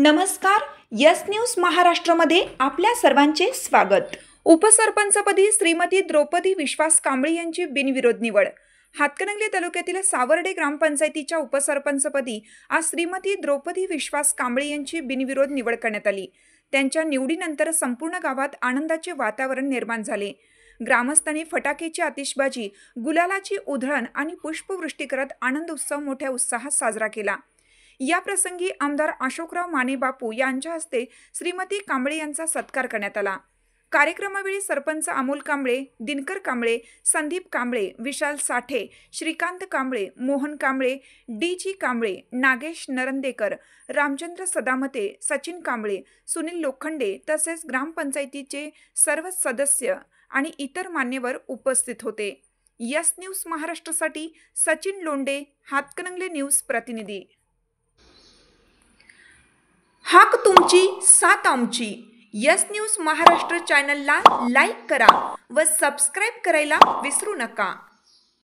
नमस्कार. Yes news महाराष्ट्रमध्ये आपल्या सर्वांचे स्वागत. उपसरपंचपदी श्रीमती द्रौपदी विश्वास कांबळे यांची बिनविरोध निवड. हातकणंगले तालुक्यातील सावर्डे ग्रामपंचायतीच्या उपसरपंचपदी आज श्रीमती द्रौपदी विश्वास कांबळे यांची बिनविरोध निवड करण्यात आली. त्यांच्या निवडीनंतर संपूर्ण गावात आनंदाचे वातावरण निर्माण झाले. ग्रामस्थांनी फटाक्याची आतिषबाजी, गुलालाची उधळण आणि पुष्पवृष्टी करत आनंद उत्सव मोठ्या उत्साहात साजरा केला. या प्रसंगी आमदार अशोकराव माने बापू यांच्या हस्ते श्रीमती कांबळे यांचा सत्कार करण्यात आला. कार्यक्रमावेळी सरपंच अमोल कांबळे, दिनकर कांबळे, संदीप कांबळे, विशाल साठे, श्रीकांत कांबळे, मोहन कांबळे, डी.जी. कांबळे, नागेश नरंदेकर, रामचंद्र सदामते, सचिन कांबळे, सुनील लोखंडे तसेच ग्रामपंचायतीचे सर्व सदस्य आणि इतर मान्यवर उपस्थित होते. यस न्यूज महाराष्ट्रासाठी सचिन लोंडे, हातकणंगले न्यूज प्रतिनिधी. हाक तुमची, साथ आमची. यस न्यूज महाराष्ट्र चॅनलला लाईक करा व सबस्क्राईब करायला विसरू नका.